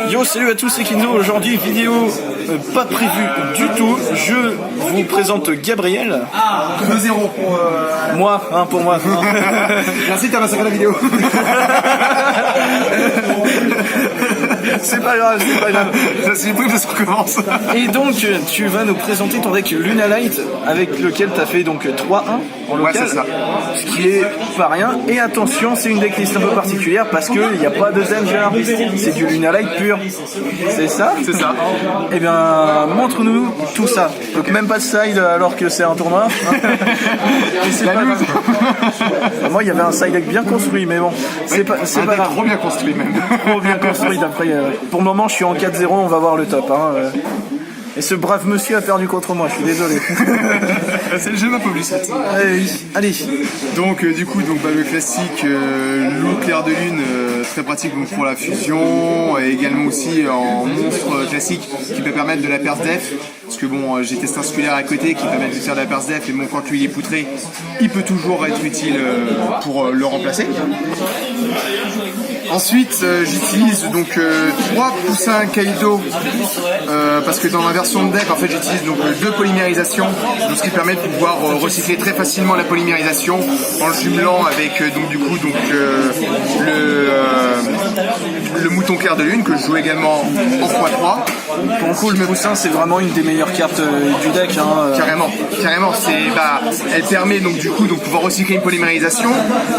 Yo, salut à tous, c'est Kinzo. Aujourd'hui, vidéo pas prévue du tout. Je vous présente Gabriel. 2-0 pour moi, pour moi. Merci, t'as massacré la vidéo. C'est pas grave, c'est pas grave. C'est pris que ça recommence. Et donc, tu vas nous présenter ton deck Luna Light avec lequel tu as fait donc 3-1 en local. Ouais, c'est ça. Ce qui est pas rien. Et attention, c'est une decklist un peu particulière parce qu'il n'y a pas de Danger. C'est du Luna Light pur. C'est ça? C'est ça. Eh bien, montre-nous tout ça. Donc, même pas de side alors que c'est un tournoi. Et c'est pas grave. Moi, il y avait un side deck bien construit, mais bon, c'est pas grave. Trop bien construit, même. Trop bien construit d'après. Pour le moment, je suis en 4-0, on va voir le top. Et ce brave monsieur a perdu contre moi, je suis désolé. C'est le jeu ma public. Allez. Donc du coup le classique loup clair de lune, très pratique donc, pour la fusion, et également aussi en monstre classique qui peut permettre de la perce def. Parce que bon, j'ai testé un sculaire à côté qui permet de faire de la perce def, et bon, quand lui il est poutré, il peut toujours être utile pour le remplacer. Ensuite, j'utilise donc 3 poussins Kaido parce que dans ma version de deck, en fait, j'utilise donc 2 polymérisations, donc ce qui permet de pouvoir recycler très facilement la polymérisation en le jumelant avec le mouton clair de lune que je joue également en x3. Pour le coup, le poussin, c'est vraiment une des meilleures cartes du deck. Carrément. Elle permet donc du coup de pouvoir recycler une polymérisation,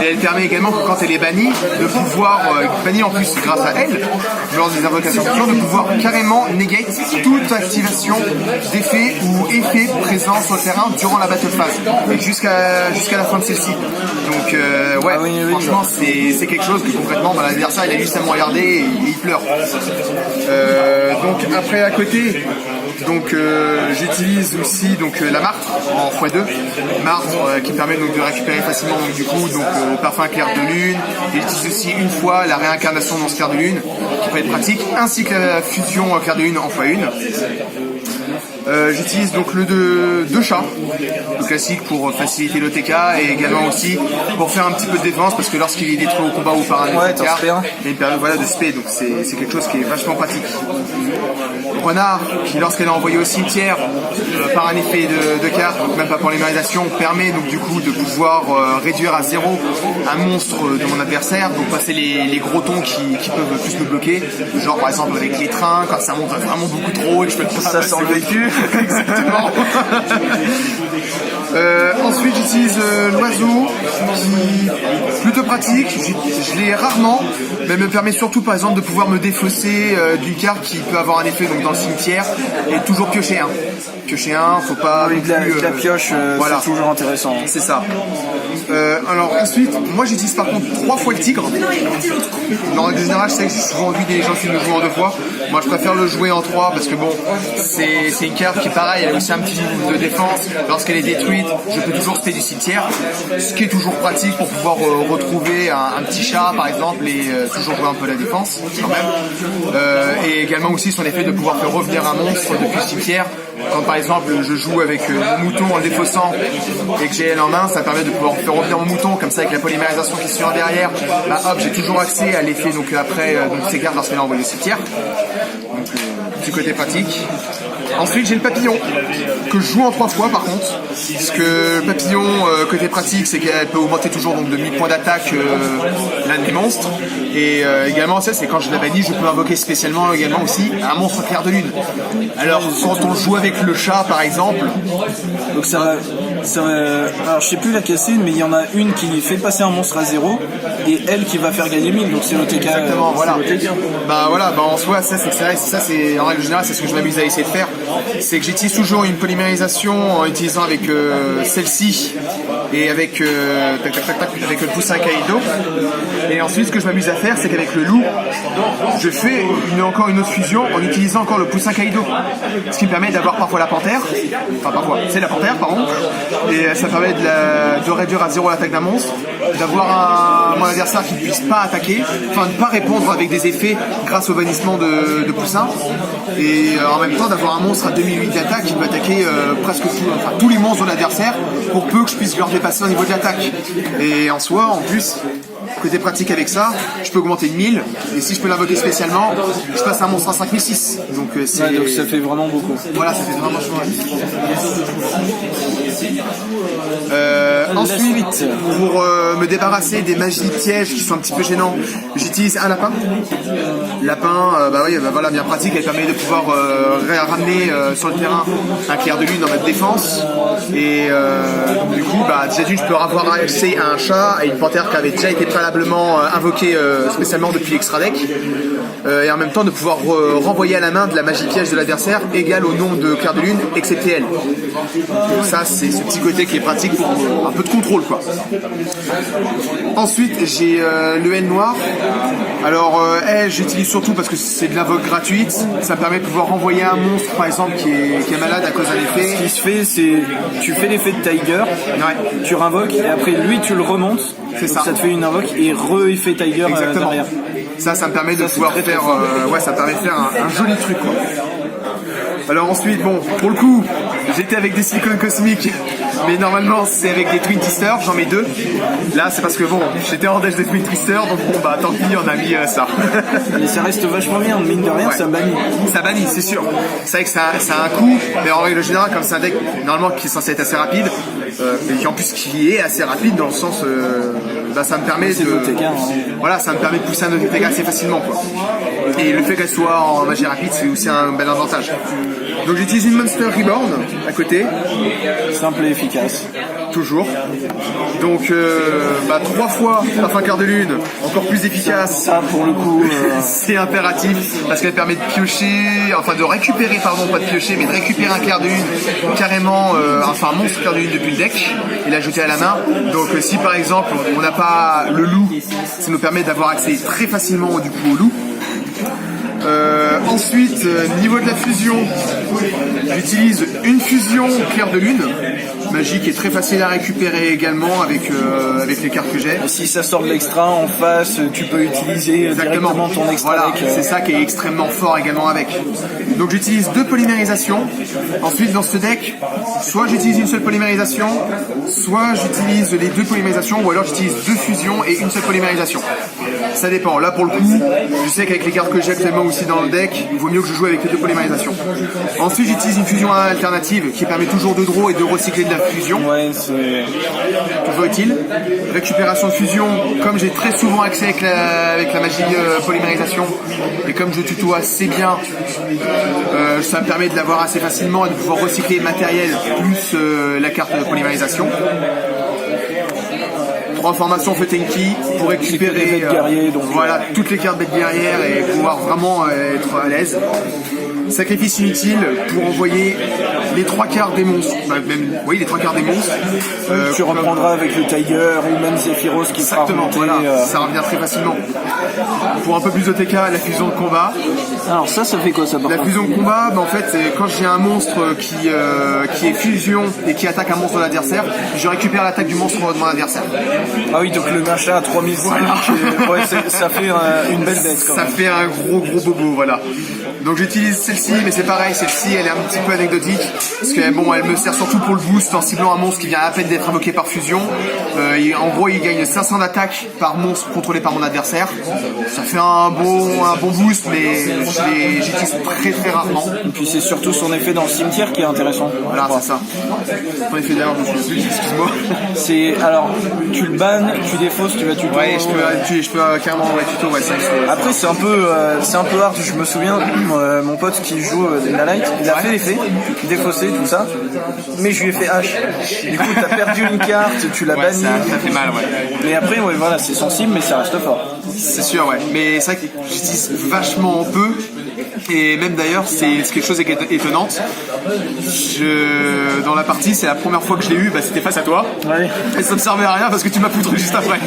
et elle permet également que quand elle est bannie, de pouvoir bannie en plus grâce à elle, lors des invocations futures, de pouvoir carrément negate toute activation d'effet ou effet présent sur le terrain durant la battle phase, et jusqu'à la fin de celle-ci. Donc franchement c'est quelque chose que concrètement l'adversaire il a juste à me regarder et il pleure. Donc après à côté, j'utilise aussi la martre en x2, martre qui permet donc de récupérer facilement le parfum clair de lune. Et j'utilise aussi une fois la réincarnation dans ce clair de lune qui peut être pratique, ainsi que la fusion clair de lune en x1. J'utilise donc le 2 chats, le classique pour faciliter l'OTK, et également aussi pour faire un petit peu de défense, parce que lorsqu'il est détruit au combat ou par un effet de carte, il y a une période de spé, donc c'est quelque chose qui est vachement pratique. Renard, qui lorsqu'elle est envoyée au cimetière par un effet de carte, donc même pas pour polymérisation, permet donc du coup de pouvoir réduire à 0 un monstre de mon adversaire, donc passer les gros tons qui peuvent plus me bloquer, genre par exemple avec les trains, quand ça monte vraiment beaucoup trop et que je peux pas ça sent le véhicule. Exactement. Ensuite j'utilise l'oiseau, qui est plutôt pratique, je l'ai rarement, mais me permet surtout par exemple de pouvoir me défausser d'une carte qui peut avoir un effet donc dans le cimetière, et toujours piocher un. Faut pas... Avec la pioche, voilà. C'est toujours intéressant. C'est ça. Alors ensuite, moi j'utilise par contre 3 fois le tigre. En règle générale, je sais que j'ai souvent vu des gens qui le jouent en 2 fois. Moi je préfère le jouer en 3 parce que bon, c'est une carte qui pareil, elle a aussi un petit niveau de défense. Lorsqu'elle est détruite, je peux toujours spé du cimetière, ce qui est toujours pratique pour pouvoir retrouver un petit chat par exemple, et toujours jouer un peu la défense quand même. Et également aussi son effet de pouvoir faire revenir un monstre depuis le cimetière. Quand par exemple je joue avec mon mouton en le défaussant et que j'ai elle en main, ça permet de pouvoir faire revenir mon mouton, comme ça avec la polymérisation qui suit en derrière, j'ai toujours accès à l'effet après ces cartes lorsqu'elle est envoyée au cimetière. Donc petit côté pratique. Ensuite j'ai le papillon que je joue en 3 fois par contre, parce que le papillon côté pratique c'est qu'elle peut augmenter toujours donc de 1000 points d'attaque l'un des monstres, et également ça c'est quand je la bannis, je peux invoquer spécialement également aussi un monstre clair de lune. Alors quand on joue avec le chat par exemple, donc alors je sais plus laquelle c'est, mais il y en a une qui fait passer un monstre à 0 et elle qui va faire gagner 1000, donc c'est l'OTK. Exactement, voilà. En soi ça c'est en règle générale c'est ce que je m'amuse à essayer de faire, c'est que j'utilise toujours une polymérisation en utilisant avec celle-ci et avec le poussin Kaido. Et ensuite ce que je m'amuse à faire, c'est qu'avec le loup, je fais encore une autre fusion en utilisant encore le poussin Kaido, ce qui me permet d'avoir parfois la panthère, c'est la panthère pardon, et ça permet de réduire à 0 l'attaque d'un monstre, d'avoir mon adversaire qui ne puisse pas attaquer, enfin ne pas répondre avec des effets grâce au bannissement de poussin, et en même temps d'avoir un monstre à 2008 d'attaque qui peut attaquer presque tous les monstres de l'adversaire, pour peu que je puisse leur faire passer au niveau de l'attaque. Et en soi, en plus, côté pratique avec ça, je peux augmenter de 1000, et si je peux l'invoquer spécialement, je passe un monstre à 5006. Donc, donc ça fait vraiment beaucoup. Voilà, ça fait vraiment chouette. Ensuite, pour me débarrasser des magies pièges qui sont un petit peu gênants, j'utilise un lapin. Lapin, voilà, bien pratique, elle permet de pouvoir ramener sur le terrain un clair de lune en mode défense. Et du coup, déjà d'une, je peux avoir accès à un chat et une panthère qui avait déjà été préalablement invoquée spécialement depuis l'extra deck. Et en même temps de pouvoir renvoyer à la main de la magie piège de l'adversaire égale au nombre de clairs de lune excepté elle. Donc ça, c'est ce petit côté qui est pratique pour un peu de contrôle, quoi. Ensuite, j'ai le N noir. Alors elle, j'utilise surtout parce que c'est de l'invoque gratuite. Ça me permet de pouvoir renvoyer un monstre par exemple qui est malade à cause d'un effet. Ce qui se fait, c'est tu fais l'effet de Tiger, tu réinvoques et après lui tu le remontes. C'est ça. Ça te fait une invoque et re-effet Tiger derrière. Ça me permet de pouvoir faire, ça me permet de faire un joli truc, quoi. Alors ensuite, bon, pour le coup, j'étais avec des silicones cosmiques, mais normalement c'est avec des Twin Twisters, j'en mets 2. Là c'est parce que bon, j'étais en dash des Twin Twisters, donc bon tant pis, on a mis ça. Mais ça reste vachement bien, mine de rien, ça bannit. Ça bannit, c'est sûr. C'est vrai que ça a un coût, mais en règle générale, comme c'est un deck normalement qui est censé être assez rapide, et qui en plus qui est assez rapide dans le sens, ça me permet ça me permet de pousser un OTK assez facilement, quoi. Et le fait qu'elle soit en magie rapide, c'est aussi un bel avantage. Donc j'utilise une Monster Reborn à côté. Simple et efficace. Toujours. Donc 3 fois parfum quart de lune, encore plus efficace. Ça pour le coup c'est impératif parce qu'elle permet de piocher, de récupérer, pas de piocher, mais de récupérer un quart de lune carrément, un monstre quart de lune depuis le deck et l'ajouter à la main. Donc si par exemple on n'a pas le loup, ça nous permet d'avoir accès très facilement du coup au loup. Ensuite, niveau de la fusion, j'utilise une fusion clair de lune, magie qui est très facile à récupérer également avec les cartes que j'ai. Et si ça sort de l'extra en face, tu peux utiliser directement ton extra deck. C'est ça qui est extrêmement fort également avec. Donc j'utilise 2 polymérisations. Ensuite dans ce deck, soit j'utilise une seule polymérisation, soit j'utilise les 2 polymérisations, ou alors j'utilise 2 fusions et une seule polymérisation. Ça dépend. Là pour le coup, je sais qu'avec les cartes que j'ai actuellement aussi dans le deck, il vaut mieux que je joue avec les 2 polymérisations. Ensuite j'utilise une fusion alternative qui permet toujours de draw et de recycler de la fusion. Ouais, c'est toujours utile. Récupération de fusion, comme j'ai très souvent accès avec la magie polymérisation et comme je tutoie assez bien, ça me permet de l'avoir assez facilement et de pouvoir recycler le matériel plus la carte de polymérisation. 3 formations Fetenki pour récupérer toutes les cartes bêtes guerrières et pouvoir vraiment être à l'aise. Sacrifice inutile pour envoyer les 3 quarts des monstres. Les 3 quarts des monstres. Tu reprendras avec le Tiger ou même Zephyros qui sera remonté. Ça revient très facilement. Pour un peu plus de TK, la fusion de combat. Alors ça fait quoi ça par La fusion de combat, en fait, c'est quand j'ai un monstre qui est fusion et qui attaque un monstre de l'adversaire, je récupère l'attaque du monstre de mon adversaire. Ah oui, donc le machin à 3000 ça fait une belle bête quand même. Ça fait un gros bobo, voilà. Donc j'utilise celle-ci, mais c'est pareil, celle-ci elle est un petit peu anecdotique, parce que elle me sert surtout pour le boost en ciblant un monstre qui vient à peine d'être invoqué par fusion. En gros il gagne 500 d'attaque par monstre contrôlé par mon adversaire. Ça fait un bon boost, mais j'utilise très rarement. Et puis c'est surtout son effet dans le cimetière qui est intéressant. Voilà, c'est ça. Son effet d'ailleurs, excuse-moi. Alors, tu le bannes, tu défausses, tu vas tuto. Ouais, je peux carrément tuto, ouais. Après c'est un peu hard, je me souviens, mon pote qui joue Dynalite, il a fait l'effet, défaussé, tout ça, mais je lui ai fait H. Du coup t'as perdu une carte, tu l'as banni. Ça fait mal, ouais. Mais après, voilà, c'est sensible, mais ça reste fort. C'est sûr, ouais. Mais c'est vrai que j'utilise vachement peu. Et même d'ailleurs, c'est quelque chose d'étonnante. Dans la partie, c'est la première fois que je l'ai eu, c'était face à toi. Ouais. Et ça me servait à rien parce que tu m'as poutré juste après.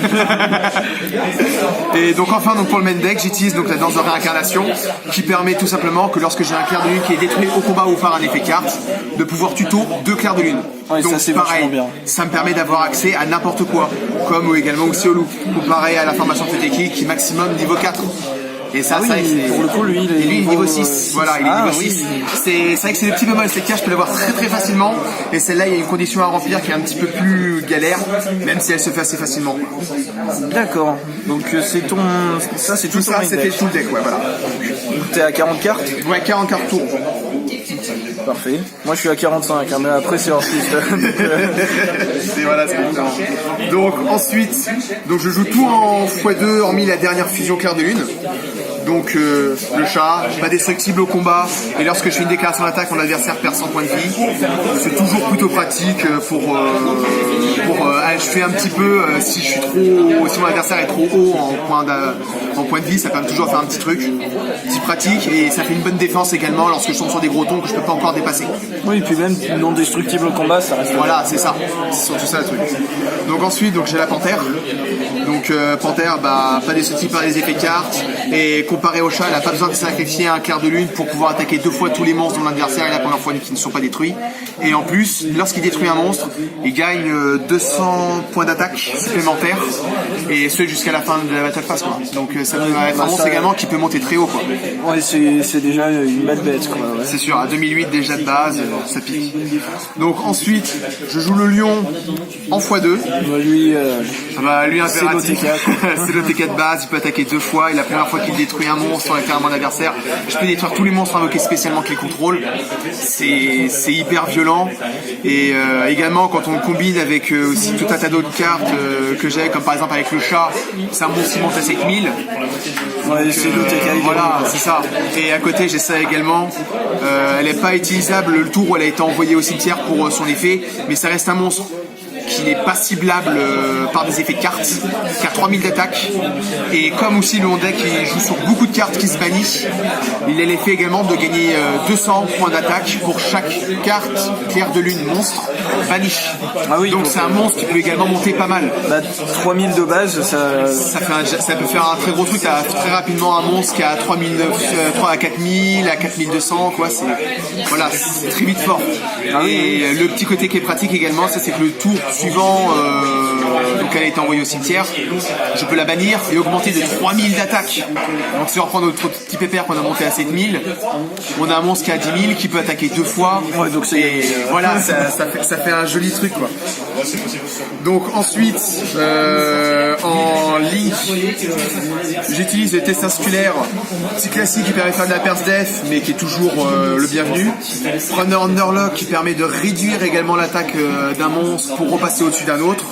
Et donc enfin, pour le main deck, j'utilise la danse de réincarnation qui permet tout simplement que lorsque j'ai un clair de lune qui est détruit au combat ou par un effet carte, de pouvoir tuto 2 clairs de lune. Ouais, donc ça, c'est pareil, bien. ça me permet d'avoir accès à n'importe quoi, comme également aussi au loup, comparé à la formation Feteki qui est maximum niveau 4. Et ça, Ah oui, c'est vrai que c'est... pour le coup, lui, il est niveau 6. Voilà, il est niveau 6. C'est vrai que c'est le petit bémol, c'est que je peux l'avoir très très facilement. Et celle-là, il y a une condition à remplir qui est un petit peu plus galère, même si elle se fait assez facilement. D'accord. Donc c'est ton... Ça, c'est Tout ça, c'était tout le deck, ouais, voilà. T'es à 40 cartes? Ouais, 40 cartes tour. Parfait. Moi, je suis à 45, hein, mais après, c'est hors piste. Et voilà, c'est comme ça. Donc ensuite, donc je joue tout en x2, hormis la dernière fusion clair de lune. Donc le chat, pas destructible au combat, et lorsque je fais une déclaration d'attaque, mon adversaire perd 100 points de vie. C'est toujours plutôt pratique pour achever un petit peu si mon adversaire est trop haut en point de vie, ça permet toujours de faire un petit truc. C'est pratique et ça fait une bonne défense également lorsque je tombe sur des gros tons que je peux pas encore dépasser. Oui, et puis même non destructible au combat, ça reste... Voilà, c'est ça. C'est surtout ça le truc. Donc ensuite, j'ai la panthère. Donc panthère, pas destructible par les effets de cartes. Et comparé au chat, elle n'a pas besoin de sacrifier un clair de lune pour pouvoir attaquer 2 fois tous les monstres dont l'adversaire est la première fois qui ne sont pas détruits. Et en plus, lorsqu'il détruit un monstre, il gagne 200 points d'attaque supplémentaires. Et ce jusqu'à la fin de la battle phase, quoi. Donc ça peut être un monstre également qui peut monter très haut, quoi. Ouais, c'est déjà une belle bête, quoi. Ouais. C'est sûr, à 2008 déjà de base, ça pique. Donc ensuite, je joue le lion en x2. Lui, lui impératif. c'est C'est l'OTK de base, il peut attaquer 2 fois. Et la première fois qu'il détruit un monstre avec un adversaire, je peux détruire tous les monstres invoqués spécialement qu'il contrôle. C'est hyper violent. Et également quand on le combine avec aussi tout un tas d'autres cartes que j'ai, comme par exemple avec le chat, c'est un monstre qui monte à 7000. Ouais, c'est l'OTK. Voilà, c'est ça. Et à côté, j'ai ça également. Elle n'est pas utilisable le tour où elle a été envoyée au cimetière pour son effet, mais ça reste un monstre qui n'est pas ciblable par des effets de cartes, qui a 3000 d'attaque, et comme aussi le deck qui joue sur beaucoup de cartes qui se bannissent, il a l'effet également de gagner 200 points d'attaque pour chaque carte clair de lune monstre banni. Ah oui, donc c'est un monstre qui peut également monter pas mal. 3000 de base, ça peut faire un très gros truc. T'as très rapidement un monstre qui a 3 à 4000, à 4200, quoi. C'est très vite fort. Et le petit côté qui est pratique également, c'est que le tour suivant, donc elle a été envoyée au cimetière, je peux la bannir et augmenter de 3000 d'attaque. Donc si on reprend notre petit pépère qu'on a monté à 7000, on a un monstre qui a 10 000 qui peut attaquer 2 fois. Ouais, donc voilà, ça fait un joli truc, quoi. Donc ensuite, en link, j'utilise le test insulaire, petit classique qui permet de faire de la perce def, mais qui est toujours le bienvenu. Runner Underlock qui permet de réduire également l'attaque d'un monstre pour repasser au-dessus d'un autre.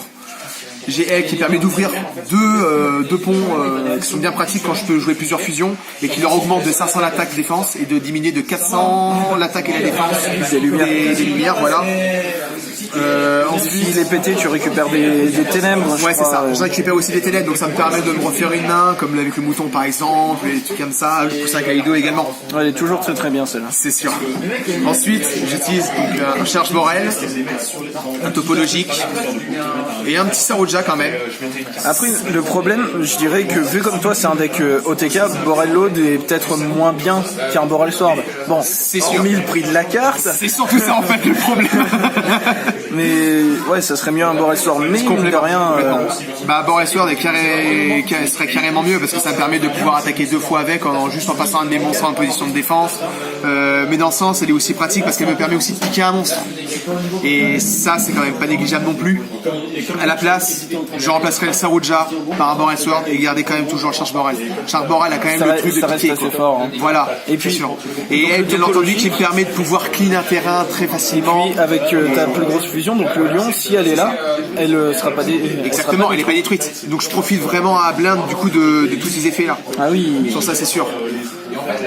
J'ai Elle qui permet d'ouvrir deux ponts qui sont bien pratiques quand je peux jouer plusieurs fusions et qui leur augmente de 500 l'attaque défense et de diminuer de 400 l'attaque et la défense des lumières, voilà. Ensuite, les pétés, tu récupères des ténèbres. Ouais, c'est ça. Je récupère aussi des ténèbres, donc ça me permet de me refaire une main, comme avec le mouton par exemple, et des trucs comme ça. Je pousse un Kaido également. Ouais, elle est toujours très très bien celle-là. C'est sûr. Ensuite, j'utilise un Charge Morel, un topologique et un petit Saroja quand même. Après, le problème, je dirais que vu comme toi, c'est un deck OTK, Borel Load est peut-être moins bien qu'un Borel Sword. Bon, c'est hormis le prix de la carte. C'est surtout ça en fait le problème. Mais ouais, ça serait mieux un Borel Sword, mais mine de rien. Borel Sword serait carrément mieux parce que ça me permet de pouvoir attaquer 2 fois avec juste en passant un de mes monstres en position de défense. Mais dans ce sens, elle est aussi pratique parce qu'elle me permet aussi de piquer un monstre. Et ça, c'est quand même pas négligeable non plus. À la place, je remplacerai le Saroja par un Borel Sword et garder quand même toujours le Charge Borel. Charge Borel a quand même le truc de piquer. Assez fort, hein. Voilà. Et puis, et elle, bien entendu, qui me permet de pouvoir clean un terrain très facilement. Et puis, avec ta plus grosse fusion, donc le lion, si elle est là, elle sera pas détruite. Exactement, elle n'est pas détruite. Donc je profite vraiment à blinde du coup de tous ces effets-là. Ah oui. Sur ça, c'est sûr.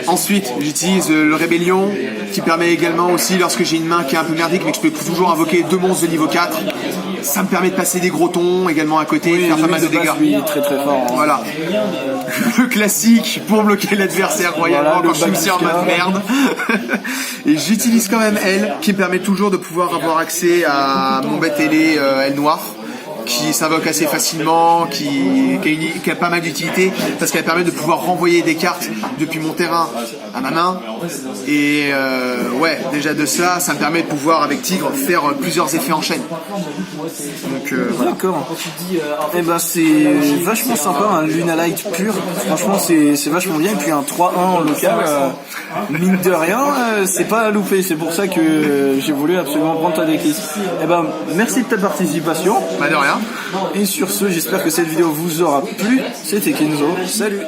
Ensuite, j'utilise le Rébellion qui permet également aussi, lorsque j'ai une main qui est un peu merdique mais que je peux toujours invoquer 2 monstres de niveau 4, ça me permet de passer des gros tons également à côté, faire pas mal de dégâts. Lui, il est très très fort. Hein. Voilà. Le classique pour bloquer l'adversaire royalement quand je suis aussi en mode merde. Et j'utilise quand même Elle qui me permet toujours de pouvoir avoir accès à mon bête ailée Elle noire, qui s'invoque assez facilement, qui a pas mal d'utilité parce qu'elle permet de pouvoir renvoyer des cartes depuis mon terrain à ma main. Et ouais, déjà de ça, ça me permet de pouvoir avec Tigre faire plusieurs effets en chaîne. Donc voilà. D'accord. Eh ben c'est vachement sympa, un Luna Light pur. Franchement c'est vachement bien. Et puis un 3-1 en local, mine de rien, c'est pas à louper. C'est pour ça que j'ai voulu absolument prendre ta decklist. Eh ben merci de ta participation. Bah de rien. Et sur ce, j'espère que cette vidéo vous aura plu. C'était Kenzo. Salut.